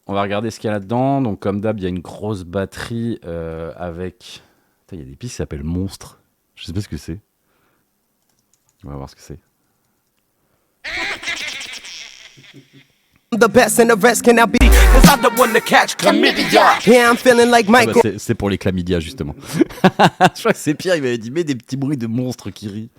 On va regarder ce qu'il y a là-dedans. Donc, comme d'hab, il y a une grosse batterie avec. Putain, il y a des pistes qui s'appellent Monstres. Je sais pas ce que c'est. On va voir ce que c'est. The best and the rest cannot be. Cause I'm the one to catch chlamydia. Yeah, I'm feeling like Michael. C'est pour les chlamydia, justement. Je crois que c'est Pierre, il m'avait dit, mets des petits bruits de monstres qui rient.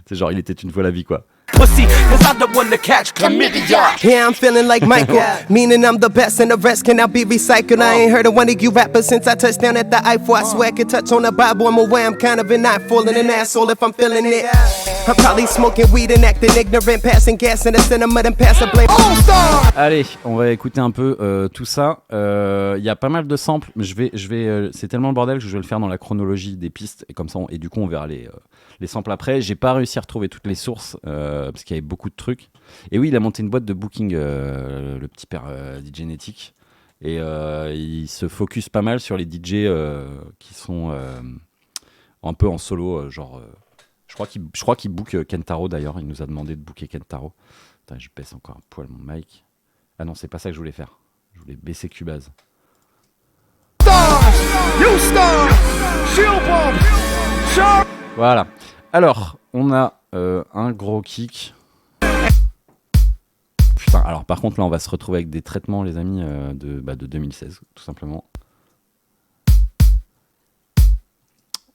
C'est genre, il était une fois la vie, quoi. Pussy, cause I'm the one to catch chlamydia. Yeah, I'm feeling like Michael. Meaning I'm the best and the rest cannot be recycled. I ain't heard of one of you rappers since I touched down at the Eiffel. I swear I could touch on the Bible. I'm aware I'm kind of an eyeful and an asshole if I'm feeling it. I'm probably smoking weed and acting ignorant, passing gas in the cinema, then passing blame. Allez, on va écouter un peu tout ça. Il y a pas mal de samples, mais c'est tellement le bordel que je vais le faire dans la chronologie des pistes et comme ça, et du coup, on verra les samples après. J'ai pas réussi à retrouver toutes les sources parce qu'il y avait beaucoup de trucs. Et oui, il a monté une boîte de booking, le petit père DJ Netic, et il se focus pas mal sur les DJ qui sont un peu en solo, genre. Je crois qu'il book Kentaro d'ailleurs. Il nous a demandé de booker Kentaro. Attends, je baisse encore un poil mon mic. Ah non, c'est pas ça que je voulais faire. Je voulais baisser Cubase. Voilà. Alors, on a un gros kick. Putain, alors par contre, là, on va se retrouver avec des traitements, les amis, de 2016, tout simplement.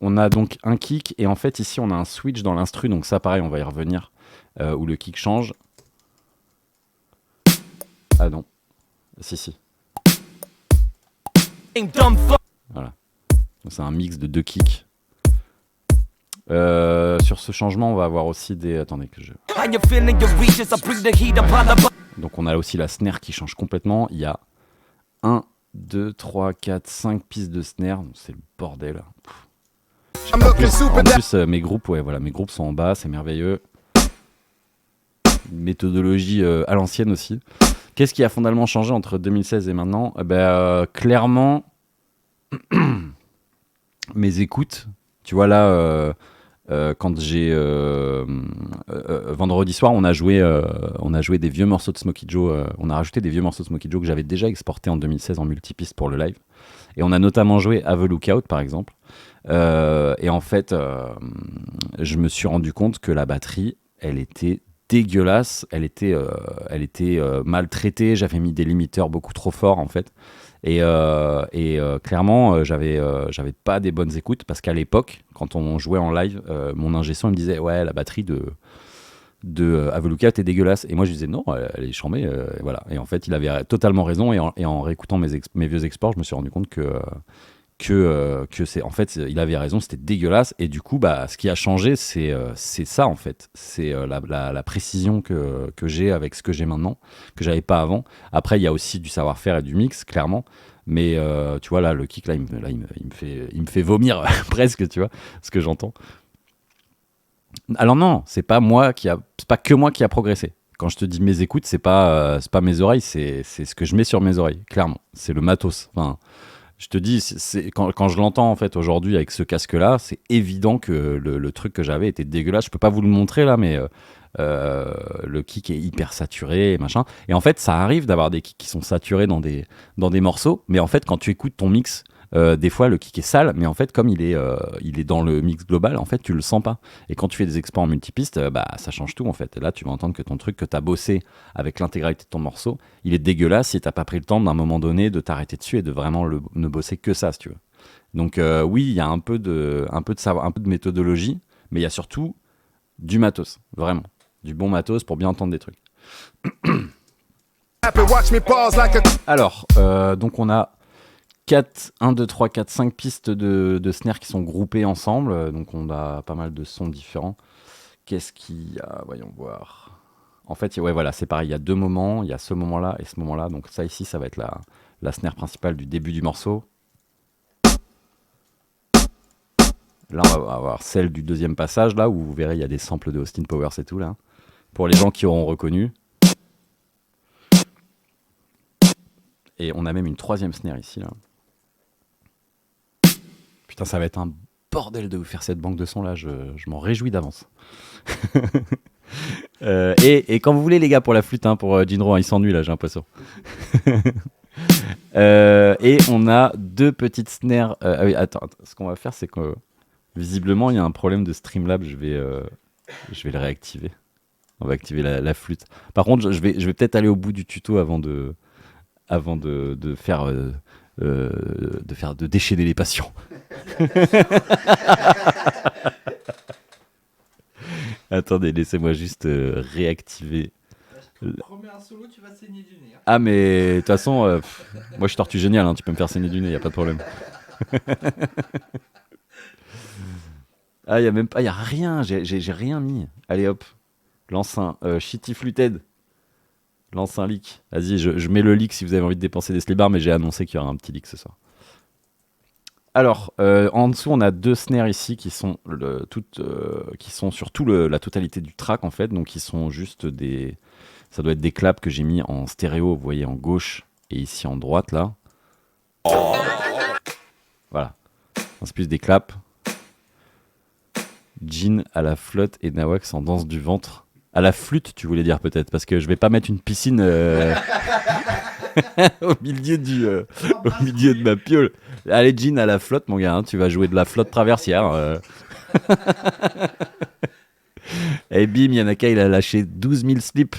On a donc un kick, et en fait, ici, on a un switch dans l'instru. Donc ça, pareil, on va y revenir, où le kick change. Ah non. Si. Voilà. Donc, c'est un mix de deux kicks. Sur ce changement, on va avoir aussi des... Attendez que je... Donc on a aussi la snare qui change complètement. Il y a 1, 2, 3, 4, 5 pistes de snare. C'est le bordel. En plus, mes groupes sont en bas, c'est merveilleux. Méthodologie à l'ancienne aussi. Qu'est-ce qui a fondamentalement changé entre 2016 et maintenant ? Clairement, mes écoutes. Tu vois là, quand j'ai vendredi soir, on a joué des vieux morceaux de Smokey Joe. On a rajouté des vieux morceaux de Smokey Joe que j'avais déjà exportés en 2016 en multipiste pour le live. Et on a notamment joué Have a Lookout par exemple. Et en fait, je me suis rendu compte que la batterie, elle était dégueulasse, elle était maltraitée, j'avais mis des limiteurs beaucoup trop forts en fait. Et clairement, j'avais pas des bonnes écoutes parce qu'à l'époque, quand on jouait en live, mon ingé son il me disait ouais, la batterie de Have a Lookout est dégueulasse. Et moi je disais non, elle est chambée, voilà. Et en fait, il avait totalement raison. Et en réécoutant mes vieux exports, je me suis rendu compte que c'est, en fait, il avait raison, c'était dégueulasse. Et du coup, ce qui a changé, c'est ça en fait, c'est la précision que j'ai avec ce que j'ai maintenant, que j'avais pas avant. Après, il y a aussi du savoir-faire et du mix, clairement. Mais tu vois là, le kick là, il me fait vomir presque, tu vois, ce que j'entends. Alors non, c'est pas que moi qui a progressé. Quand je te dis mes écoutes, c'est pas mes oreilles, c'est ce que je mets sur mes oreilles, clairement. C'est le matos. Enfin, je te dis, quand je l'entends en fait aujourd'hui avec ce casque-là, c'est évident que le truc que j'avais était dégueulasse. Je peux pas vous le montrer là, mais le kick est hyper saturé et machin. Et en fait, ça arrive d'avoir des kicks qui sont saturés dans des morceaux, mais en fait, quand tu écoutes ton mix, des fois le kick est sale, mais en fait, comme il est dans le mix global, en fait, tu le sens pas. Et quand tu fais des exports en multipiste, ça change tout en fait. Et là, tu vas entendre que ton truc que t'as bossé avec l'intégralité de ton morceau, il est dégueulasse si t'as pas pris le temps d'un moment donné de t'arrêter dessus et de vraiment ne bosser que ça, si tu veux. Donc oui, il y a un peu de savoir, un peu de méthodologie, mais il y a surtout du matos, vraiment. Du bon matos pour bien entendre des trucs. Alors, donc on a 1, 2, 3, 4, 5 pistes de snare qui sont groupées ensemble. Donc on a pas mal de sons différents. Qu'est-ce qu'il y a ? Voyons voir. En fait, ouais, voilà, c'est pareil. Il y a deux moments. Il y a ce moment-là et ce moment-là. Donc ça ici, ça va être la snare principale du début du morceau. Là, on va avoir celle du deuxième passage, là, où vous verrez, il y a des samples de Austin Powers et tout, là. Pour les gens qui auront reconnu. Et on a même une troisième snare ici, là. Putain, ça va être un bordel de vous faire cette banque de sons, là. Je m'en réjouis d'avance. Et quand vous voulez, les gars, pour la flûte, hein, pour Jinro, hein, il s'ennuie, là, j'ai l'impression. Et on a 2 petites snares. Ah oui, attends, ce qu'on va faire, c'est que visiblement, il y a un problème de Streamlabs. Je vais le réactiver. On va activer la flûte. Par contre, je vais peut-être aller au bout du tuto avant de faire de déchaîner les passions. Attendez, laissez-moi juste réactiver. Remets un solo, tu vas saigner du nez. Ah mais de toute façon, moi je suis Tortue Géniale, hein, tu peux me faire saigner du nez, y a pas de problème. Ah y a même pas, y a rien, j'ai rien mis. Allez hop, lance un Shitty Fluted. Lance un leak. Vas-y, je mets le leak si vous avez envie de dépenser des slibars, mais j'ai annoncé qu'il y aura un petit leak ce soir. Alors, en dessous, on a 2 snares ici qui sont, qui sont sur la totalité du track, en fait. Donc, qui sont juste des... Ça doit être des claps que j'ai mis en stéréo, vous voyez, en gauche et ici en droite, là. Voilà. C'est plus des claps. Jean à la flotte et Nawax en danse du ventre. À la flûte, tu voulais dire peut-être, parce que je vais pas mettre une piscine au milieu de ma piole. Allez, Jean à la flotte, mon gars, hein, tu vas jouer de la flotte traversière. Et bim, Yanaka, il a lâché 12 000 slips.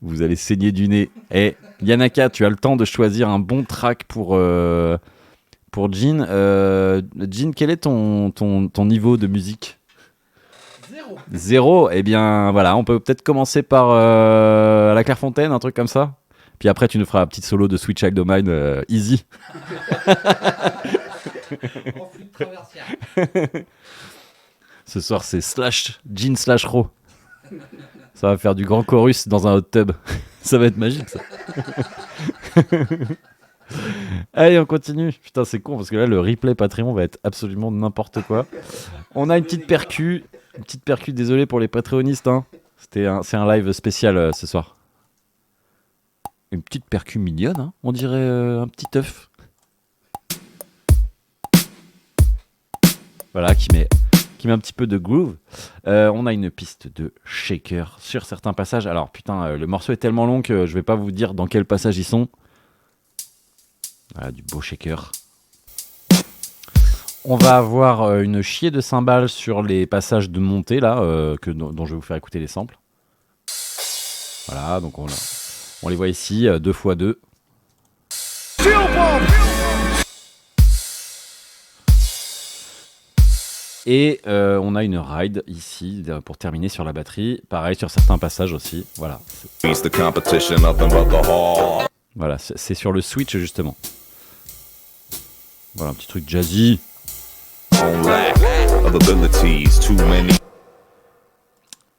Vous allez saigner du nez. Et Yanaka, tu as le temps de choisir un bon track pour Jean. Jean, quel est ton niveau de musique ? 0. Eh bien, voilà, on peut peut-être commencer par la Clairefontaine, un truc comme ça. Puis après, tu nous feras un petit solo de Sweet Child O' Mine, easy. En flûte traversière. Ce soir, c'est Jean / Ro. Ça va faire du grand chorus dans un hot tub. Ça va être magique, ça. Allez, on continue. Putain, c'est con, parce que là, le replay Patreon va être absolument n'importe quoi. On a une petite percu. Désolé pour les patreonistes. Hein. C'est un live spécial ce soir. Une petite percu mignonne, hein. On dirait un petit œuf. Voilà, qui met un petit peu de groove. On a une piste de shaker sur certains passages. Alors putain, le morceau est tellement long que je vais pas vous dire dans quel passage ils sont. Voilà, du beau shaker. On va avoir une chier de cymbales sur les passages de montée là, dont je vais vous faire écouter les samples. Voilà, donc on les voit ici, 2x2. Et on a une ride ici pour terminer sur la batterie. Pareil sur certains passages aussi. Voilà. Voilà, c'est sur le switch justement. Voilà, un petit truc jazzy.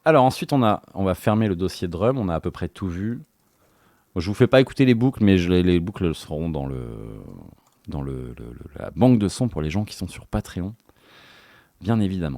Alors ensuite on va fermer le dossier drum. On a à peu près tout vu. Je vous fais pas écouter les boucles, mais les boucles seront dans la banque de sons pour les gens qui sont sur Patreon, bien évidemment.